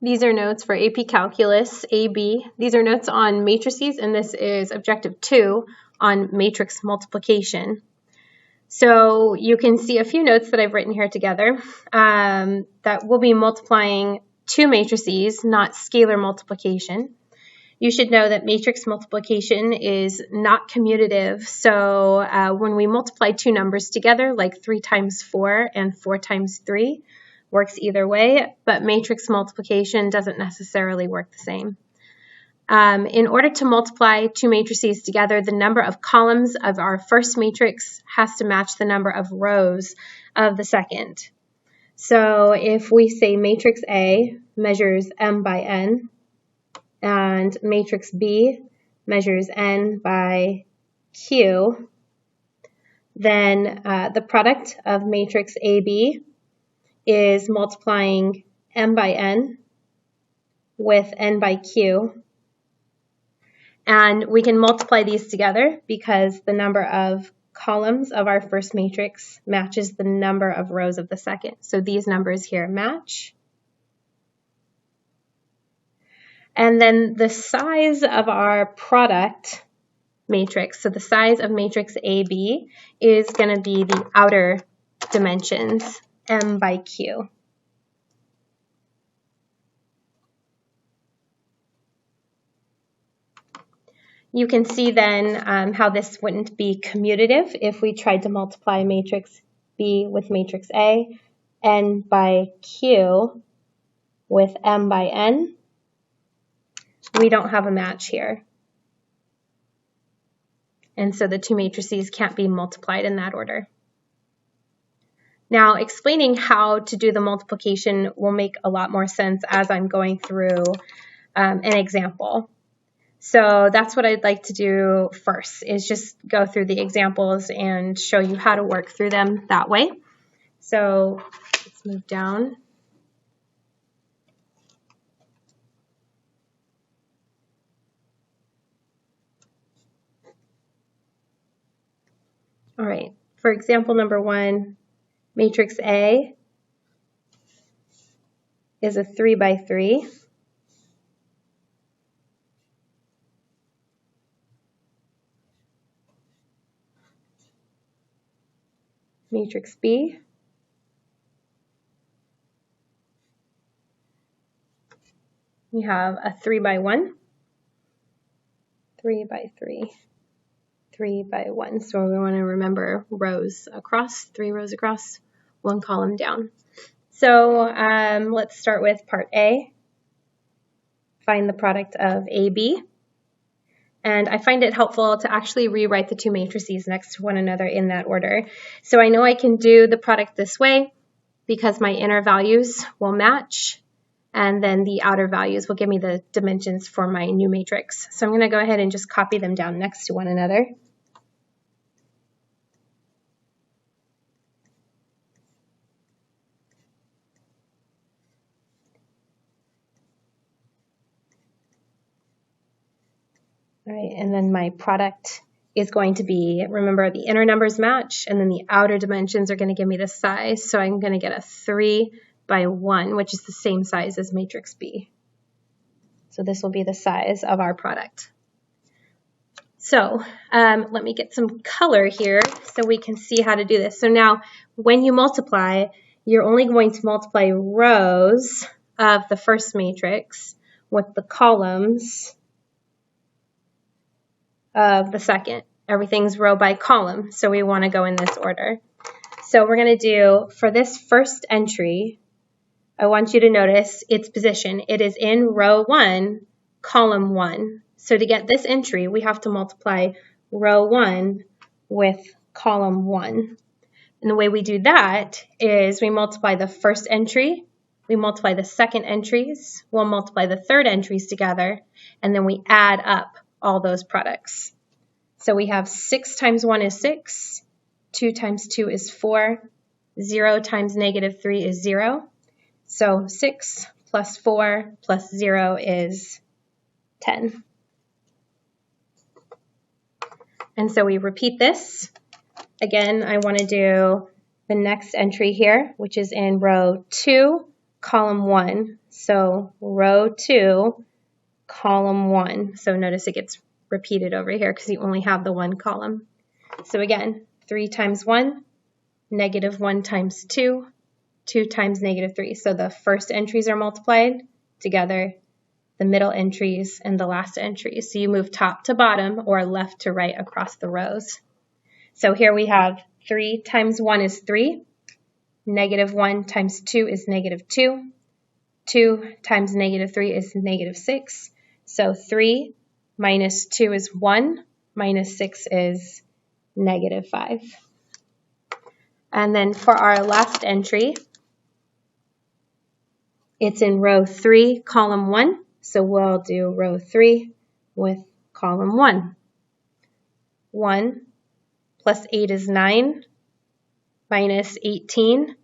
These are notes for AP Calculus, AB. These are notes on matrices, and this is Objective 2 on matrix multiplication. So you can see a few notes that I've written here together that we'll be multiplying two matrices, not scalar multiplication. You should know that matrix multiplication is not commutative. So when we multiply two numbers together, like 3 times 4 and 4 times 3, works either way, but matrix multiplication doesn't necessarily work the same. In order to multiply two matrices together, the number of columns of our first matrix has to match the number of rows of the second. So if we say matrix A measures m by n, and matrix B measures n by q, then the product of matrix AB is multiplying m by n with n by q. And we can multiply these together because the number of columns of our first matrix matches the number of rows of the second. So these numbers here match. And then the size of our product matrix, so the size of matrix AB, is going to be the outer dimensions, m by q. You can see then how this wouldn't be commutative if we tried to multiply matrix B with matrix A, n by q with m by n. We don't have a match here. And so the two matrices can't be multiplied in that order. Now, explaining how to do the multiplication will make a lot more sense as I'm going through an example. So that's what I'd like to do first, is just go through the examples and show you how to work through them that way. So let's move down. All right, for example number 1, matrix A is a 3 by 3. Matrix B we have a 3 by 1, 3 by 3, 3 by 1. So we want to remember rows across, 3 rows across, 1 column down. So let's start with part A. Find the product of AB. And I find it helpful to actually rewrite the two matrices next to one another in that order. So I know I can do the product this way because my inner values will match, and then the outer values will give me the dimensions for my new matrix. So I'm going to go ahead and just copy them down next to one another. All right, and then my product is going to be, remember, the inner numbers match, and then the outer dimensions are going to give me the size. So I'm going to get a 3 by 1, which is the same size as matrix B. So this will be the size of our product. So let me get some color here so we can see how to do this. So now when you multiply, you're only going to multiply rows of the first matrix with the columns of the second. Everything's row by column, so we want to go in this order. So we're going to do, for this first entry, I want you to notice its position. It is in row 1, column 1. So to get this entry, we have to multiply row 1 with column 1. And the way we do that is we multiply the first entry, we multiply the second entries, we'll multiply the third entries together, and then we add up all those products. So we have 6 times 1 is 6, 2 times 2 is 4, 0 times negative 3 is 0. So 6 plus 4 plus 0 is 10. And so we repeat this. Again, I want to do the next entry here, which is in row 2, column 1. So row 2, column 1. So notice it gets repeated over here because you only have the one column. So again, 3 times 1, negative 1 times 2, 2 times negative 3. So the first entries are multiplied together, the middle entries, and the last entries. So you move top to bottom or left to right across the rows. So here we have 3 times 1 is 3. Negative 1 times 2 is negative 2. 2 times negative 3 is negative 6. So 3 minus 2 is 1. Minus 6 is negative 5. And then for our last entry, it's in row 3, column 1. So we'll do row 3 with column 1. 1 plus 8 is 9. Minus 18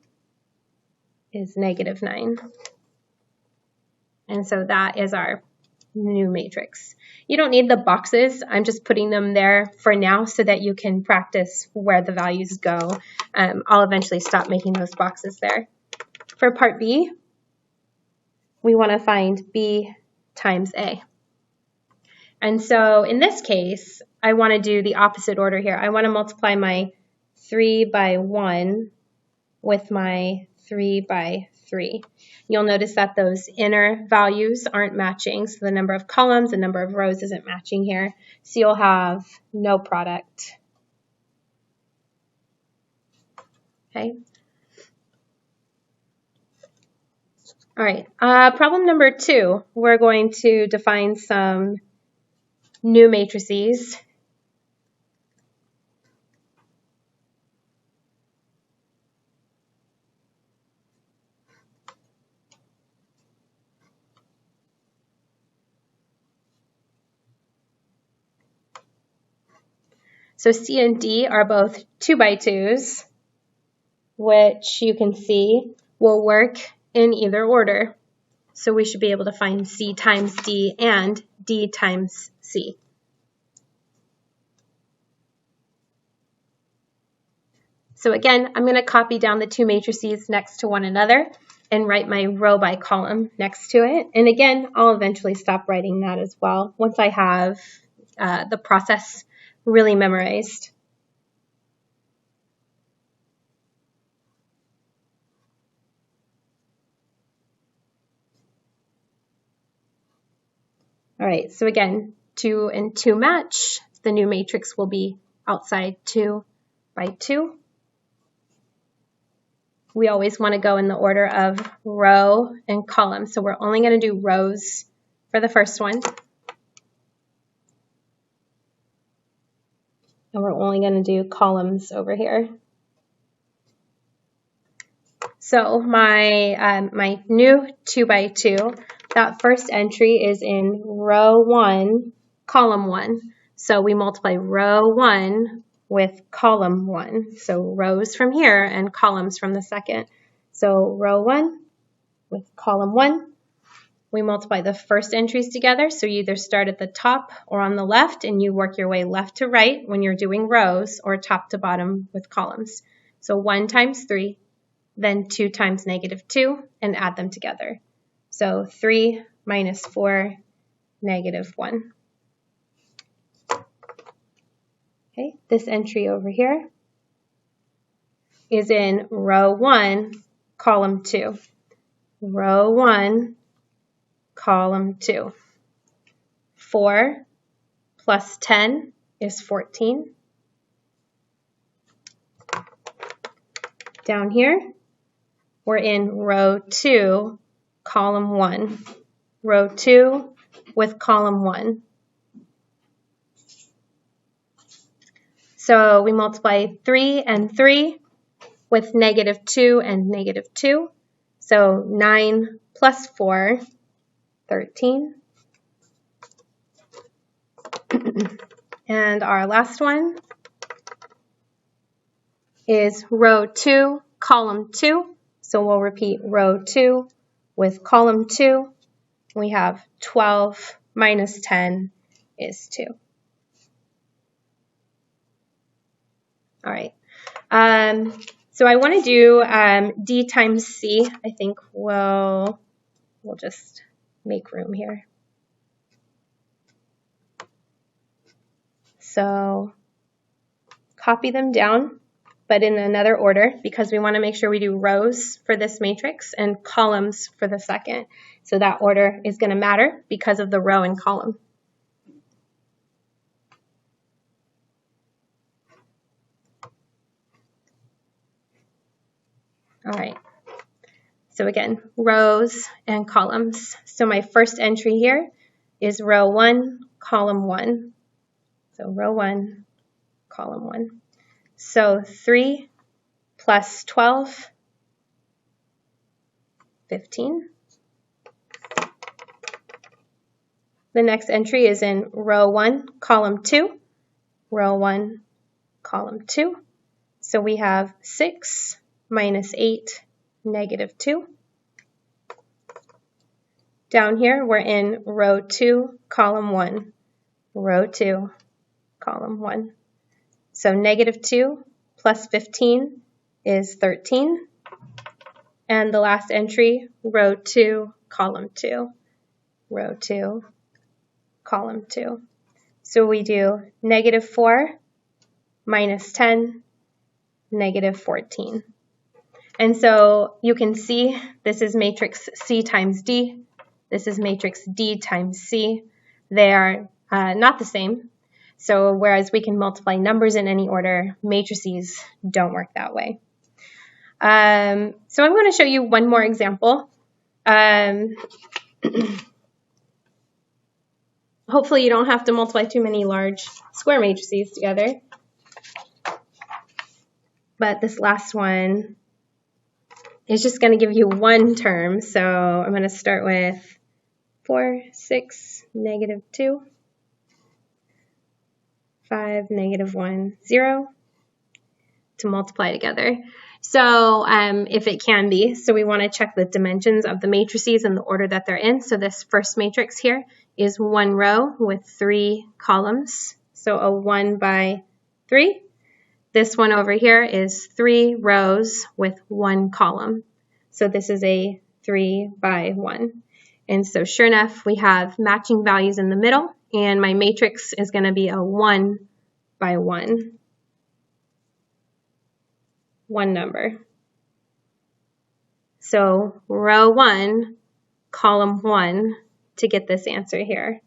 is negative 9. And so that is our new matrix. You don't need the boxes. I'm just putting them there for now so that you can practice where the values go. I'll eventually stop making those boxes there. For part B, we want to find B times A. And so in this case, I want to do the opposite order here. I want to multiply my 3 by 1 with my 3 by 3. You'll notice that those inner values aren't matching, so the number of columns and number of rows isn't matching here. So you'll have no product. Okay. All right, problem number 2, we're going to define some new matrices. So C and D are both 2 by 2s, which you can see will work in either order. So we should be able to find C times D and D times C. So again, I'm going to copy down the 2 matrices next to one another and write my row by column next to it. And again, I'll eventually stop writing that as well once I have the process really memorized. All right, so again, 2 and 2 match. The new matrix will be outside 2 by 2. We always want to go in the order of row and column. So we're only going to do rows for the first one. And we're only going to do columns over here. So my, my new 2 by 2, that first entry is in row 1, column 1. So we multiply row 1 with column 1. So rows from here and columns from the second. So row 1 with column 1. We multiply the first entries together. So you either start at the top or on the left and you work your way left to right when you're doing rows, or top to bottom with columns. So 1 times 3, then 2 times negative 2, and add them together. So 3 minus 4, negative 1. Okay, this entry over here is in row 1, column 2. Row 1, column 2. 4 plus 10 is 14. Down here, we're in row 2, column 1. Row 2 with column 1. So we multiply 3 and 3 with negative 2 and negative 2. So 9 plus 4, 13. And our last one is row 2, column 2. So we'll repeat row 2 with column 2. We have 12 minus 10 is 2. All right. So So I want to do D times C. I think we'll just make room here. So copy them down, but in another order, because we want to make sure we do rows for this matrix and columns for the second. So that order is going to matter because of the row and column. All right, so again, rows and columns. So my first entry here is row 1, column 1. So row 1, column 1. So 3 plus 12, 15. The next entry is in row 1, column 2. Row 1, column 2. So we have 6 minus 8, negative 2. Down here, we're in row 2, column 1. Row 2, column 1. So negative 2 plus 15 is 13. And the last entry, row 2, column 2. Row 2, column 2. So we do negative 4 minus 10, negative 14. And so you can see this is matrix C times D. This is matrix D times C. They are not the same. So whereas we can multiply numbers in any order, matrices don't work that way. So I'm going to show you one more example. Hopefully you don't have to multiply too many large square matrices together. But this last one is just going to give you one term. So I'm going to start with 4, 6, negative 2, 5, negative 1, 0 to multiply together. So if it can be, so we want to check the dimensions of the matrices and the order that they're in. So this first matrix here is one row with 3 columns. So a 1 by 3. This one over here is 3 rows with 1 column. So this is a 3 by 1. And so sure enough, we have matching values in the middle, and my matrix is going to be a 1 by 1. One number. So row 1, column 1 to get this answer here.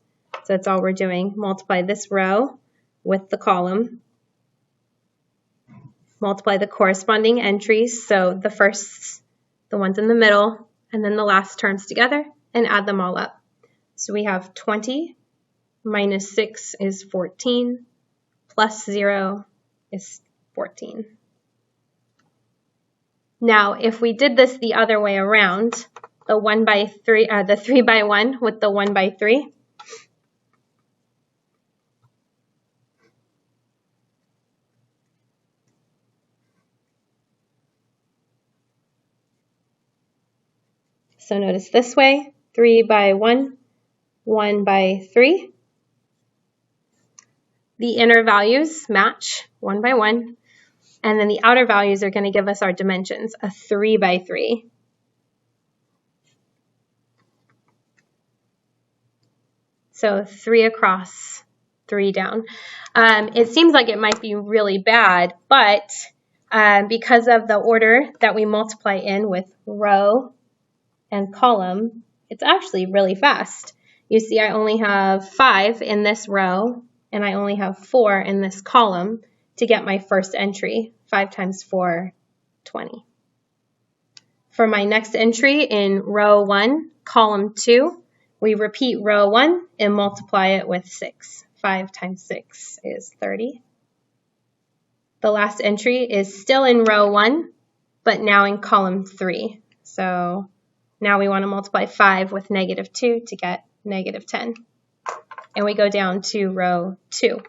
So that's all we're doing. Multiply this row with the column. Multiply the corresponding entries, so the ones in the middle, and then the last terms together, and add them all up. So we have 20 minus 6 is 14, plus 0 is 14. Now, if we did this the other way around, the 1 by 3, the 3 by 1 with the 1 by 3, so notice this way, 3 by 1, 1 by 3. The inner values match 1 by 1, and then the outer values are going to give us our dimensions, a 3 by 3. So 3 across, 3 down. It seems like it might be really bad, but because of the order that we multiply in with row and column, it's actually really fast. You see I only have 5 in this row, and I only have 4 in this column to get my first entry. 5 times 4, 20. For my next entry in row 1, column 2, we repeat row 1 and multiply it with 6. 5 times 6 is 30. The last entry is still in row 1, but now in column 3. So now we want to multiply 5 with negative 2 to get negative 10. And we go down to row 2.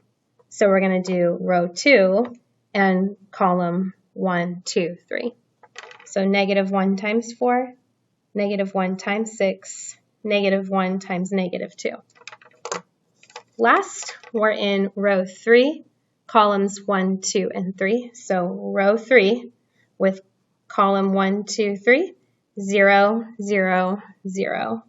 So we're going to do row 2 and column 1, 2, 3. So negative 1 times 4, negative 1 times 6, negative 1 times negative 2. Last, we're in row 3, columns 1, 2, and 3. So row 3, with column 1, 2, 3, 0, 0, 0.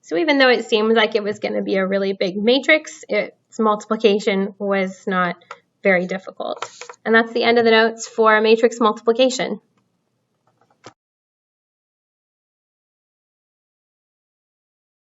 So even though it seemed like it was going to be a really big matrix, its multiplication was not very difficult. And that's the end of the notes for matrix multiplication.